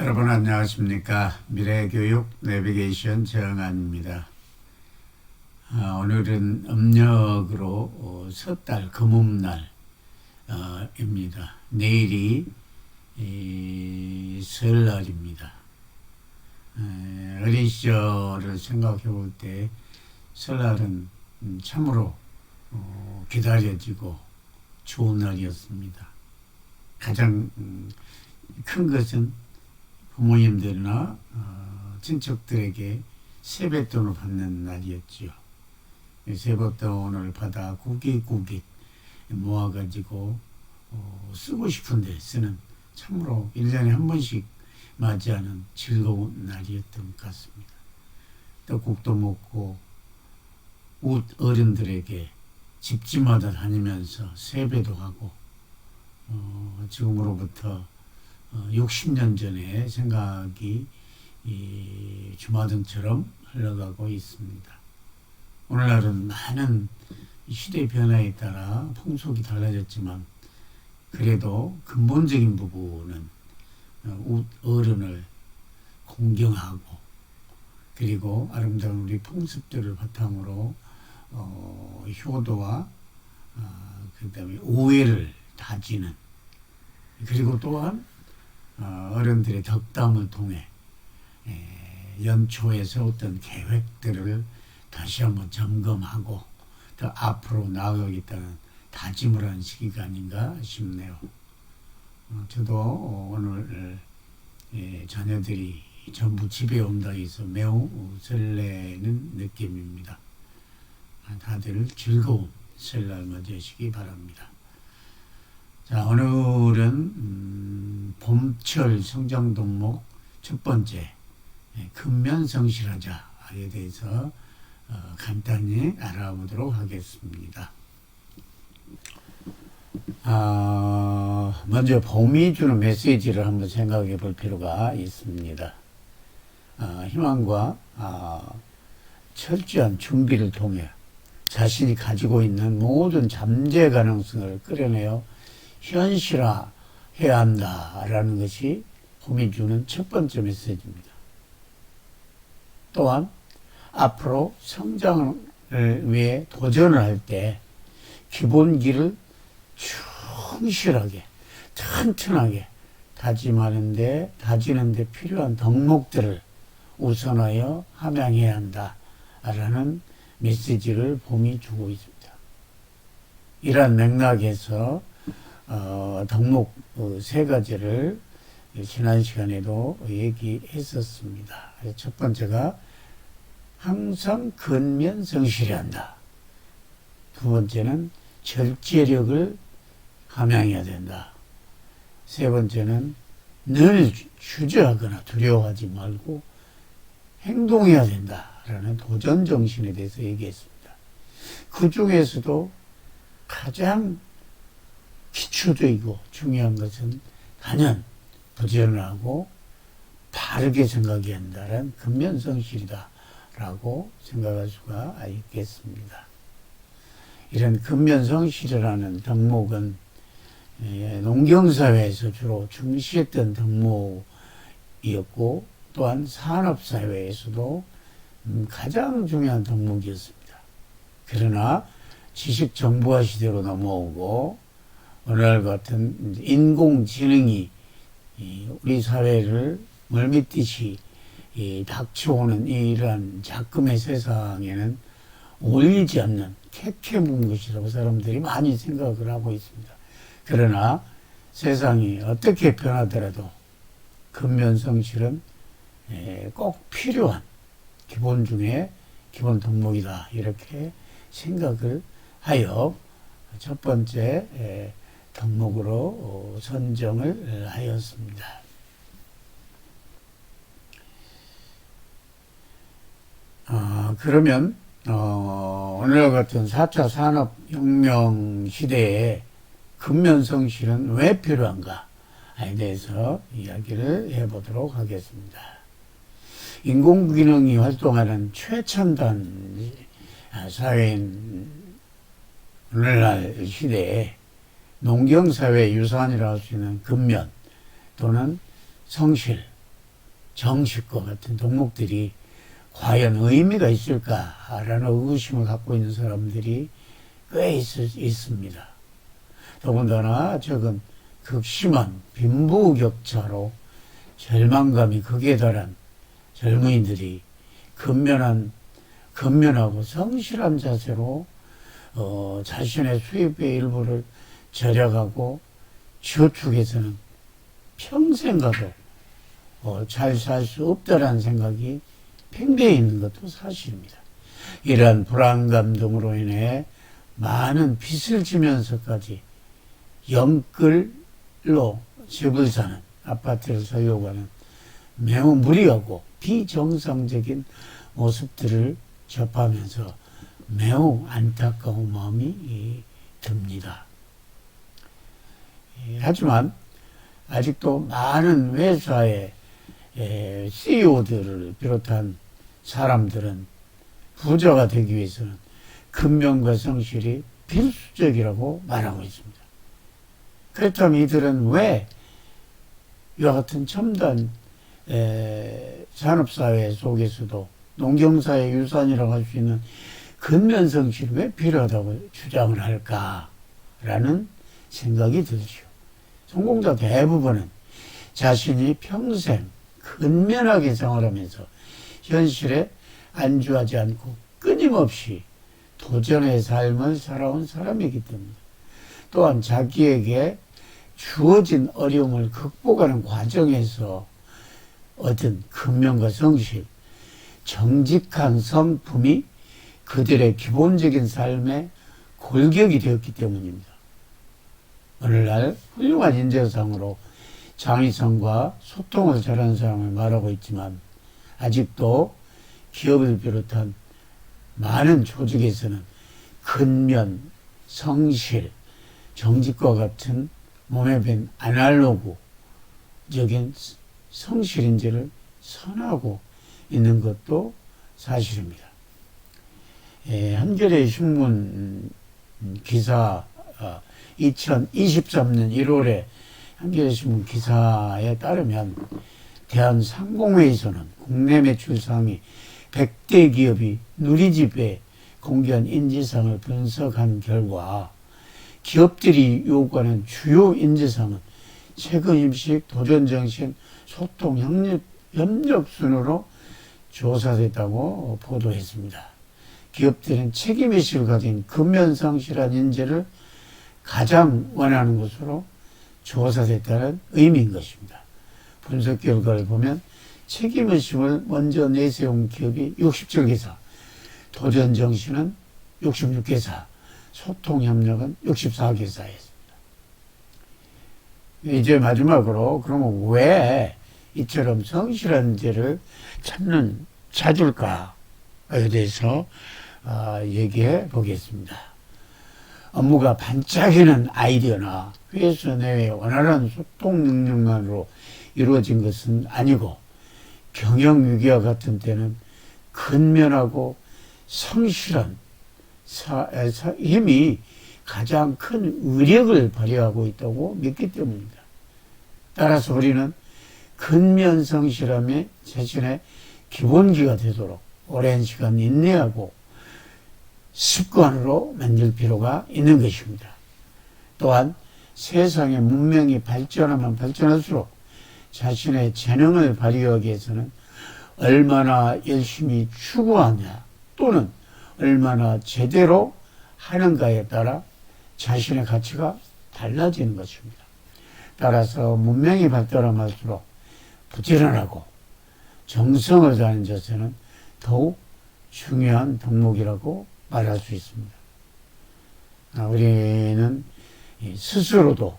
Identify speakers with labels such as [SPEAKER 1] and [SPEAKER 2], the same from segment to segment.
[SPEAKER 1] 여러분 안녕하십니까. 미래교육 내비게이션 정한입니다. 오늘은 음력으로 섣달 금음날입니다. 내일이 설날입니다. 어린 시절을 생각해 볼 때 설날은 참으로 기다려지고 좋은 날이었습니다. 가장 큰 것은 부모님들이나 친척들에게 세뱃돈을 받는 날이었지요. 세뱃돈을 받아 구깃구깃 모아가지고 쓰고 싶은데 쓰는 참으로 1년에 한 번씩 맞이하는 즐거운 날이었던 것 같습니다. 떡국도 먹고 옷 어른들에게 집집마다 다니면서 세배도 하고 지금으로부터 60년 전의 생각이 주마등처럼 흘러가고 있습니다. 오늘날은 많은 시대 변화에 따라 풍속이 달라졌지만 그래도 근본적인 부분은 어른을 공경하고 그리고 아름다운 우리 풍습들을 바탕으로 효도와 그다음에 오해를 다지는 그리고 또한 어른들의 덕담을 통해 연초에 세웠던 계획들을 다시 한번 점검하고 더 앞으로 나아가겠다는 다짐을 한 시기가 아닌가 싶네요. 저도 오늘 자녀들이 전부 집에 온다 해서 매우 설레는 느낌입니다. 다들 즐거운 설날 맞으시기 바랍니다. 자, 오늘은 봄철 성장 덕목 첫 번째 근면성실하자에 대해서 간단히 알아보도록 하겠습니다. 먼저 봄이 주는 메시지를 한번 생각해 볼 필요가 있습니다. 희망과 철저한 준비를 통해 자신이 가지고 있는 모든 잠재 가능성을 끌어내어 현실화해야 한다라는 것이 봄이 주는 첫 번째 메시지입니다. 또한 앞으로 성장을 위해 도전을 할 때 기본기를 충실하게 튼튼하게 다지는데 필요한 덕목들을 우선하여 함양해야 한다라는 메시지를 봄이 주고 있습니다. 이러한 맥락에서 덕목 세 가지를 지난 시간에도 얘기했었습니다. 첫 번째가 항상 근면성실해야 한다. 두 번째는 절제력을 함양해야 된다. 세 번째는 늘 주저하거나 두려워하지 말고 행동해야 된다라는 도전 정신에 대해서 얘기했습니다. 그 중에서도 가장 기초적이고 중요한 것은 단연 도전을 하고 바르게 생각해야 한다는 근면성실이다라고 생각할 수가 있겠습니다. 이런 근면성실이라는 덕목은 농경사회에서 주로 중시했던 덕목이었고 또한 산업사회에서도 가장 중요한 덕목이었습니다. 그러나 지식정보화 시대로 넘어오고 오늘날 같은 인공지능이 우리 사회를 멀미듯이 닥쳐오는 이러한 작금의 세상에는 어울리지 않는 캐캐묵은 것이라고 사람들이 많이 생각을 하고 있습니다. 그러나 세상이 어떻게 변하더라도 근면성실은 꼭 필요한 기본 중에 기본 덕목이다 이렇게 생각을 하여 첫 번째 덕목으로 선정을 하였습니다. 그러면 오늘과 같은 4차 산업혁명 시대에 근면성실은 왜 필요한가에 대해서 이야기를 해보도록 하겠습니다. 인공지능이 활동하는 최첨단 사회인 오늘날 시대에 농경사회 유산이라고 할 수 있는 근면 또는 성실, 정식과 같은 덕목들이 과연 의미가 있을까라는 의구심을 갖고 있는 사람들이 꽤 있습니다. 더군다나 최근 극심한 빈부격차로 절망감이 극에 달한 젊은이들이 근면하고 성실한 자세로 자신의 수입의 일부를 절약하고 저축해서는 평생 가도 잘 살 수 없다라는 생각이 팽배해 있는 것도 사실입니다. 이러한 불안감 등으로 인해 많은 빚을 지면서까지 영끌로 집을 사는, 아파트를 사려고 하는 매우 무리하고 비정상적인 모습들을 접하면서 매우 안타까운 마음이 듭니다. 하지만 아직도 많은 회사의 CEO들을 비롯한 사람들은 부자가 되기 위해서는 근면과 성실이 필수적이라고 말하고 있습니다. 그렇다면 이들은 왜 이와 같은 첨단 산업사회 속에서도 농경사의 유산이라고 할 수 있는 근면성실이 왜 필요하다고 주장을 할까라는 생각이 들죠. 성공자 대부분은 자신이 평생 근면하게 생활하면서 현실에 안주하지 않고 끊임없이 도전의 삶을 살아온 사람이기 때문에, 또한 자기에게 주어진 어려움을 극복하는 과정에서 얻은 근면과 성실, 정직한 성품이 그들의 기본적인 삶의 골격이 되었기 때문입니다. 오늘날 훌륭한 인재상으로 창의성과 소통을 잘하는 사람을 말하고 있지만, 아직도 기업을 비롯한 많은 조직에서는 근면, 성실, 정직과 같은 몸에 밴 아날로그적인 성실인재를 선호하고 있는 것도 사실입니다. 한겨레 신문 기사 2023년 1월에 한겨레 신문 기사에 따르면 대한상공회에서는 국내 매출 상위 100대 기업이 누리집에 공개한 인재상을 분석한 결과 기업들이 요구하는 주요 인재상은 책임의식, 도전정신, 소통, 협력 순으로 조사됐다고 보도했습니다. 기업들은 책임의식을 가진 근면성실한 인재를 가장 원하는 것으로 조사됐다는 의미인 것입니다. 분석 결과를 보면 책임의식을 먼저 내세운 기업이 67개사, 도전정신은 66개사, 소통협력은 64개사였습니다. 이제 마지막으로 그러면 왜 이처럼 성실한 인재를 찾을까에 대해서 얘기해 보겠습니다. 업무가 반짝이는 아이디어나 회사 내의 원활한 소통 능력만으로 이루어진 것은 아니고, 경영 위기와 같은 때는 근면하고 성실한 힘이 가장 큰 의력을 발휘하고 있다고 믿기 때문입니다. 따라서 우리는 근면성실함이 자신의 기본기가 되도록 오랜 시간 인내하고 습관으로 만들 필요가 있는 것입니다. 또한 세상의 문명이 발전하면 발전할수록 자신의 재능을 발휘하기 위해서는 얼마나 열심히 추구하냐 또는 얼마나 제대로 하는가에 따라 자신의 가치가 달라지는 것입니다. 따라서 문명이 발달할수록 부지런하고 정성을 다하는 자세는 더욱 중요한 덕목이라고 말할 수 있습니다. 우리는 스스로도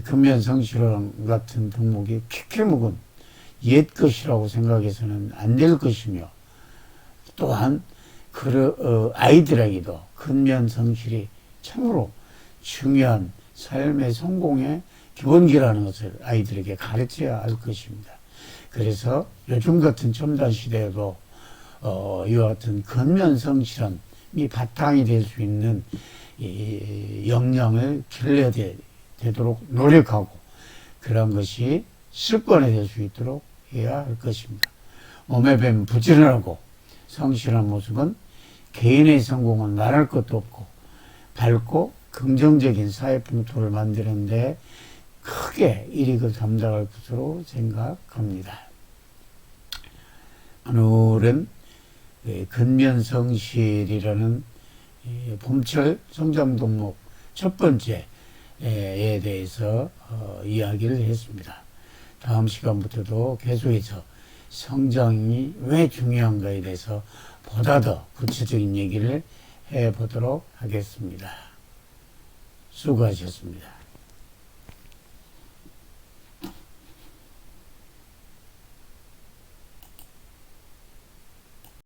[SPEAKER 1] 근면성실 같은 덕목이 키케 묵은 옛 것이라고 생각해서는 안 될 것이며, 또한 아이들에게도 근면성실이 참으로 중요한 삶의 성공의 기본기라는 것을 아이들에게 가르쳐야 할 것입니다. 그래서 요즘 같은 첨단 시대에도 이와 같은 근면성실함이 바탕이 될 수 있는 이 역량을 길러야 되도록 노력하고, 그런 것이 습관이 될 수 있도록 해야 할 것입니다. 오매뱀 부지런하고 성실한 모습은 개인의 성공은 말할 것도 없고 밝고 긍정적인 사회 풍토를 만드는데 크게 이익을 담당할 것으로 생각합니다. 오늘은 근면성실이라는 봄철 성장 동목 첫 번째에 대해서 이야기를 했습니다. 다음 시간부터도 계속해서 성장이 왜 중요한가에 대해서 보다 더 구체적인 얘기를 해보도록 하겠습니다. 수고하셨습니다.